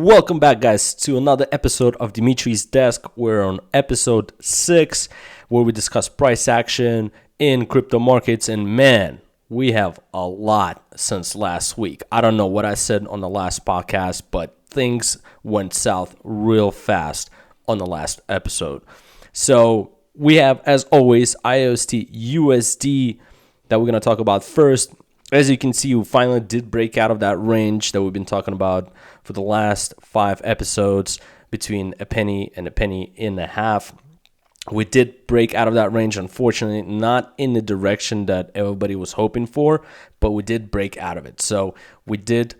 Welcome back, guys, to another episode of Dimitri's Desk. We're on episode 6, where we discuss price action in crypto markets. And man, we have a lot since last week. I don't know what I said on the last podcast, but things went south real fast on the last episode. So we have, as always, IOST USD that we're going to talk about first. As you can see, we finally did break out of that range that we've been talking about for the last 5 episodes, between a penny and a penny and a half. We did break out of that range, unfortunately, not in the direction that everybody was hoping for, but we did break out of it. So we did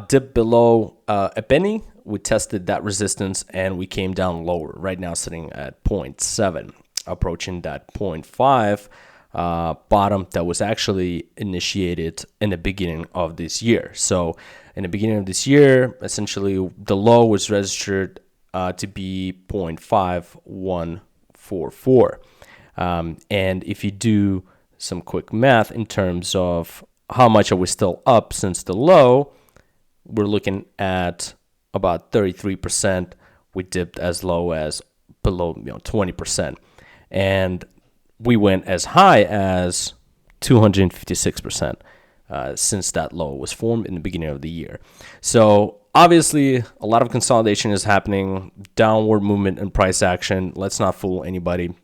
dip below a penny. We tested that resistance and we came down lower. Right now sitting at 0.7, approaching that 0.5 bottom that was actually initiated in the beginning of this year. So in the beginning of this year, essentially the low was registered to be 0.5144. And if you do some quick math in terms of how much are we still up since the low, we're looking at about 33%. We dipped as low as below 20%. And we went as high as 256% since that low was formed in the beginning of the year. So obviously, a lot of consolidation is happening, downward movement and price action. Let's not fool anybody.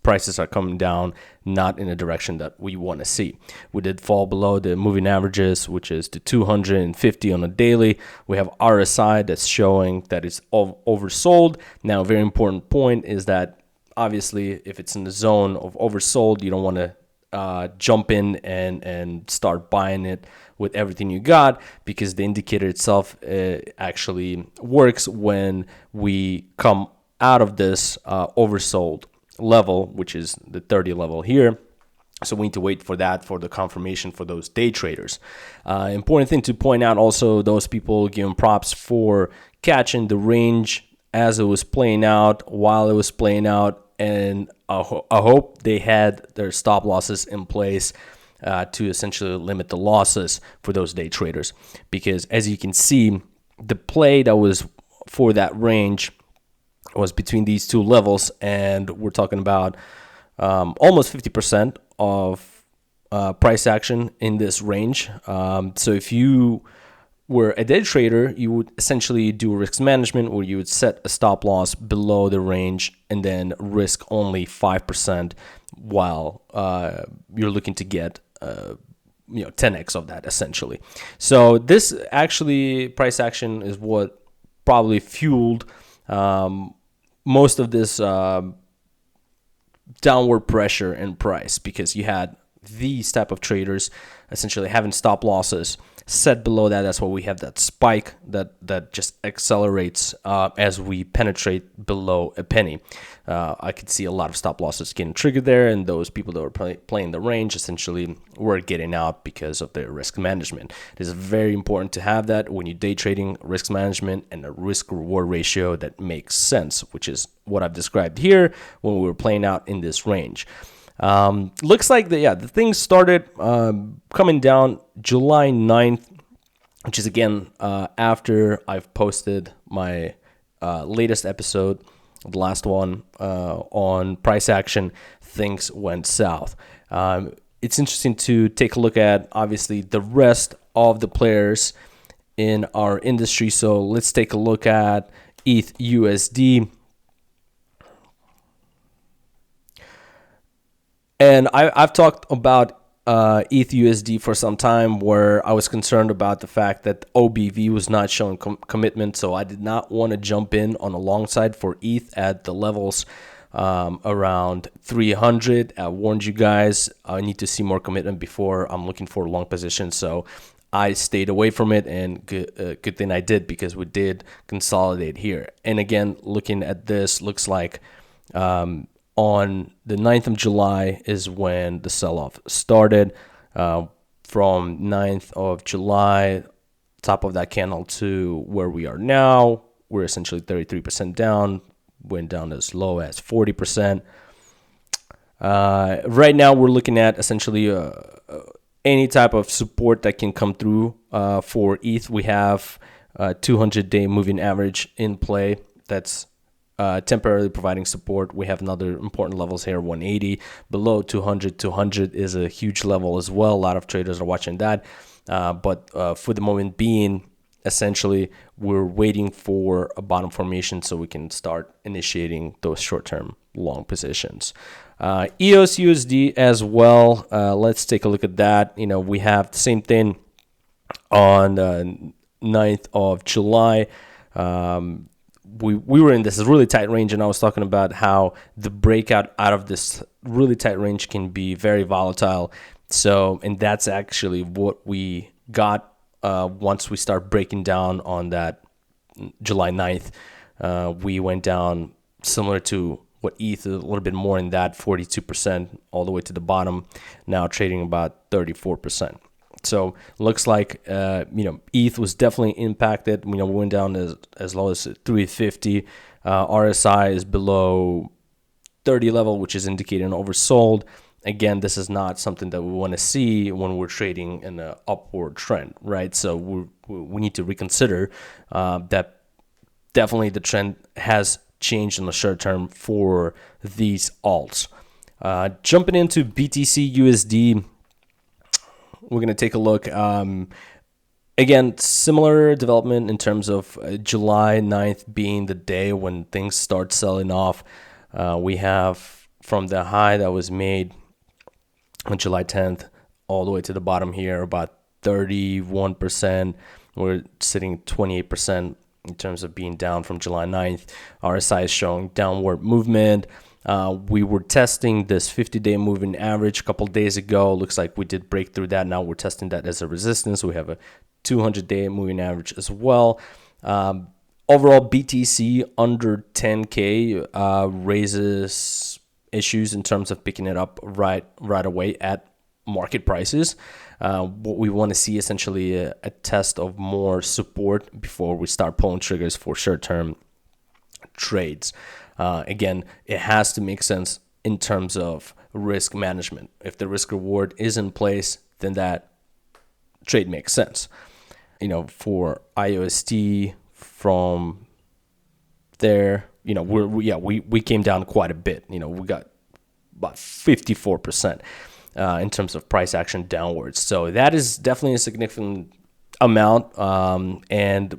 Prices are coming down, not in a direction that we want to see. We did fall below the moving averages, which is the 250 on a daily. We have RSI that's showing that it's oversold. Now, a very important point is that obviously, if it's in the zone of oversold, you don't want to jump in and start buying it with everything you got, because the indicator itself actually works when we come out of this oversold level, which is the 30 level here. So we need to wait for that, for the confirmation for those day traders. Important thing to point out also, those people giving props for catching the range as it was playing out, while it was playing out, and I hope they had their stop losses in place to essentially limit the losses for those day traders. Because as you can see, the play that was for that range was between these two levels, and we're talking about almost 50% of price action in this range. So if you were a day trader, you would essentially do risk management, where you would set a stop loss below the range and then risk only 5% while you're looking to get 10x of that essentially. So this actually price action is what probably fueled most of this downward pressure in price, because you had these type of traders essentially having stop losses set below that. That's why we have that spike that just accelerates as we penetrate below a penny. I could see a lot of stop losses getting triggered there, and those people that were playing the range essentially were getting out because of their risk management. It is very important to have that when you're day trading, risk management and a risk reward ratio that makes sense, which is what I've described here when we were playing out in this range. Looks like the things started coming down July 9th, which is again after I've posted my latest episode, the last one on price action. Things went south. It's interesting to take a look at obviously the rest of the players in our industry. So let's take a look at ETH USD. And I've talked about ETH USD for some time, where I was concerned about the fact that OBV was not showing commitment. So I did not want to jump in on the long side for ETH at the levels around 300. I warned you guys, I need to see more commitment before I'm looking for a long position. So I stayed away from it, and good thing I did, because we did consolidate here. And again, looking at this, looks like on the 9th of July is when the sell-off started. From 9th of July, top of that candle, to where we are now, we're essentially 33% down, went down as low as 40%. Right now, we're looking at essentially any type of support that can come through for ETH. We have 200-day moving average in play. That's temporarily providing support. We have another important levels here, 180 below 200. 200 is a huge level as well. A lot of traders are watching that. But for the moment being, essentially, we're waiting for a bottom formation so we can start initiating those short-term long positions. EOS USD as well. Let's take a look at that. We have the same thing on the 9th of July. We were in this really tight range, and I was talking about how the breakout out of this really tight range can be very volatile. So, and that's actually what we got once we start breaking down on that July 9th. We went down similar to what ETH, a little bit more in that, 42% all the way to the bottom, now trading about 34%. So looks like ETH was definitely impacted. We went down as low as 350. RSI is below 30 level, which is indicating oversold. Again, this is not something that we want to see when we're trading in an upward trend, right? So we need to reconsider that definitely the trend has changed in the short term for these alts. Jumping into BTC USD, we're going to take a look. Again, similar development in terms of July 9th being the day when things start selling off. We have from the high that was made on July 10th all the way to the bottom here, about 31%. We're sitting 28% in terms of being down from July 9th. RSI is showing downward movement. We were testing this 50-day moving average a couple days ago. Looks like we did break through that. Now we're testing that as a resistance. We have a 200-day moving average as well. Overall, BTC under 10K raises issues in terms of picking it up right away at market prices. What we want to see essentially a test of more support before we start pulling triggers for short-term trades. Again, it has to make sense in terms of risk management. If the risk reward is in place, then that trade makes sense. For IOST from there, we came down quite a bit. We got about 54% in terms of price action downwards. So that is definitely a significant amount, and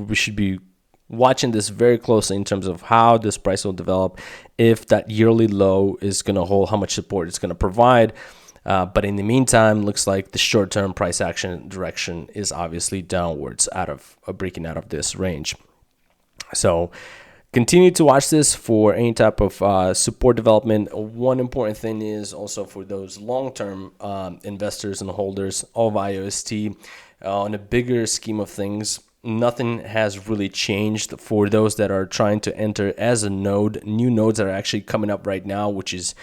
we should be watching this very closely in terms of how this price will develop, if that yearly low is going to hold, how much support it's going to provide. But in the meantime, looks like the short-term price action direction is obviously downwards, breaking out of this range. So continue to watch this for any type of support development. One important thing is also for those long-term investors and holders of IOST, on a bigger scheme of things, nothing has really changed for those that are trying to enter as a node. New nodes that are actually coming up right now, which is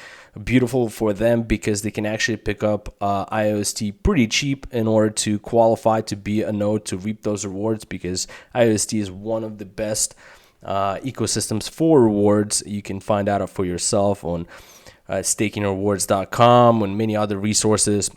beautiful for them because they can actually pick up IOST pretty cheap in order to qualify to be a node to reap those rewards, because IOST is one of the best ecosystems for rewards. You can find out for yourself on stakingrewards.com and many other resources.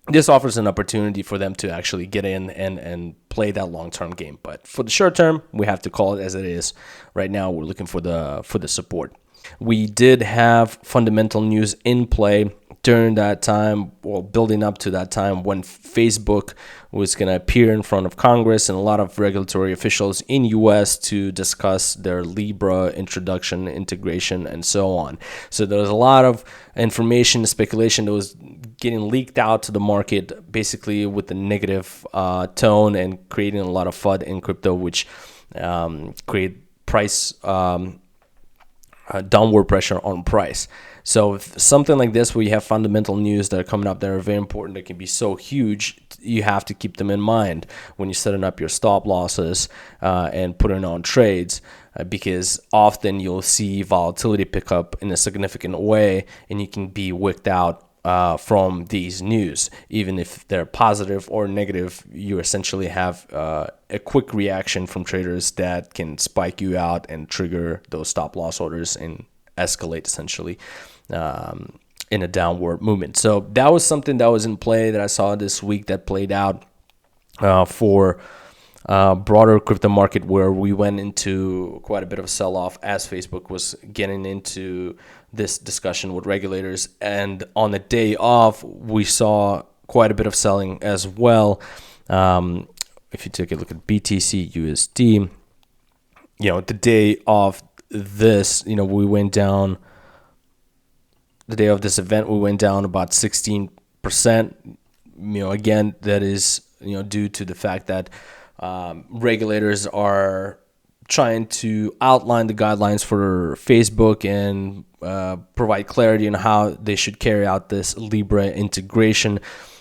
This offers an opportunity for them to actually get in and play that long-term game. But for the short term, we have to call it as it is. Right now, we're looking for the support. We did have fundamental news in play during that time, well, building up to that time when Facebook was going to appear in front of Congress and a lot of regulatory officials in US to discuss their Libra introduction, integration, and so on. So there was a lot of information, speculation that was getting leaked out to the market, basically with a negative tone and creating a lot of FUD in crypto, which create price downward pressure on price. So if something like this, where you have fundamental news that are coming up that are very important, that can be so huge, you have to keep them in mind when you're setting up your stop losses and putting on trades, because often you'll see volatility pick up in a significant way, and you can be wicked out from these news. Even if they're positive or negative, you essentially have a quick reaction from traders that can spike you out and trigger those stop loss orders and escalate essentially in a downward movement. So that was something that was in play that I saw this week that played out for broader crypto market where we went into quite a bit of a sell-off as Facebook was getting into this discussion with regulators. And on the day off, we saw quite a bit of selling as well. If you take a look at BTC, USD, the day of this, we went down. The day of this event, we went down about 16%. Again, that is due to the fact that regulators are trying to outline the guidelines for Facebook and provide clarity on how they should carry out this Libra integration.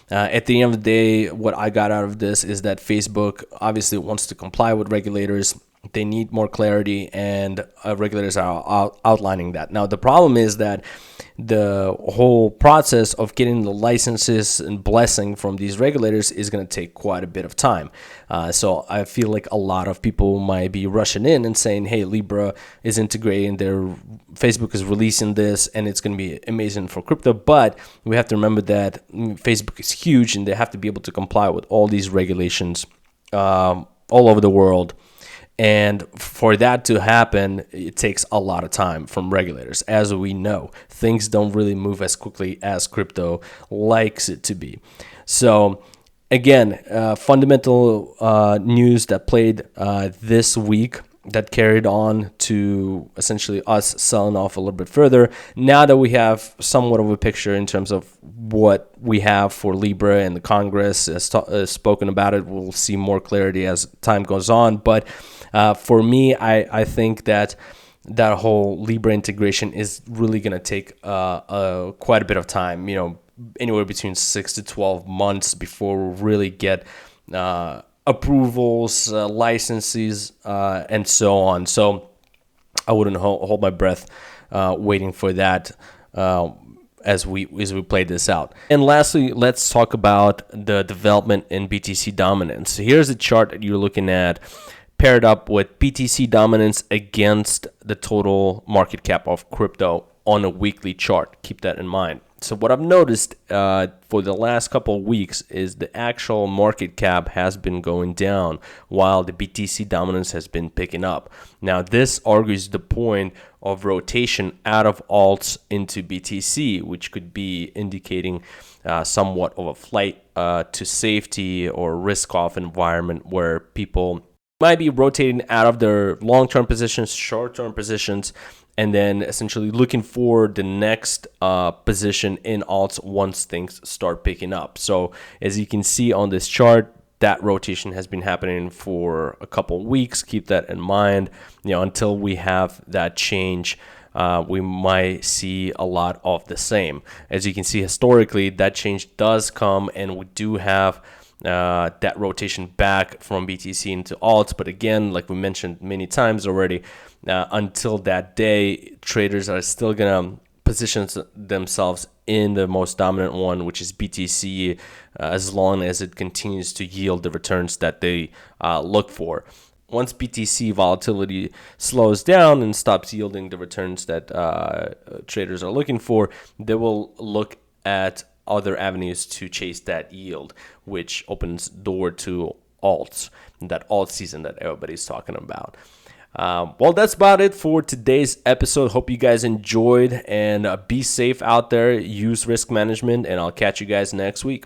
At the end of the day, what I got out of this is that Facebook obviously wants to comply with regulators. They need more clarity, and regulators are outlining that. Now, the problem is that the whole process of getting the licenses and blessing from these regulators is going to take quite a bit of time. So I feel like a lot of people might be rushing in and saying, hey, Libra is integrating, Facebook is releasing this, and it's going to be amazing for crypto. But we have to remember that Facebook is huge, and they have to be able to comply with all these regulations all over the world. And for that to happen, it takes a lot of time from regulators. As we know, things don't really move as quickly as crypto likes it to be. So again, fundamental news that played this week that carried on to essentially us selling off a little bit further. Now that we have somewhat of a picture in terms of what we have for Libra, and the Congress has spoken about it, we'll see more clarity as time goes on. But for me, I think that whole Libra integration is really going to take quite a bit of time, anywhere between 6 to 12 months before we really get approvals, licenses, and so on. So I wouldn't hold my breath waiting for that as we play this out. And lastly, let's talk about the development in BTC dominance. So here's the chart that you're looking at, paired up with BTC dominance against the total market cap of crypto on a weekly chart. Keep that in mind. So what I've noticed for the last couple of weeks is the actual market cap has been going down while the BTC dominance has been picking up. Now, this argues the point of rotation out of alts into BTC, which could be indicating somewhat of a flight to safety or risk-off environment where people might be rotating out of their long-term positions, short-term positions, and then essentially looking for the next position in alts once things start picking up. So as you can see on this chart, that rotation has been happening for a couple of weeks. Keep that in mind. Until we have that change, we might see a lot of the same. As you can see historically, that change does come, and we do have that rotation back from BTC into alts. But again, like we mentioned many times already, until that day, traders are still going to position themselves in the most dominant one, which is BTC, as long as it continues to yield the returns that they look for. Once BTC volatility slows down and stops yielding the returns that traders are looking for, they will look at other avenues to chase that yield, which opens door to alts, that alt season that everybody's talking about. Well, that's about it for today's episode. Hope you guys enjoyed, and be safe out there. Use risk management, and I'll catch you guys next week.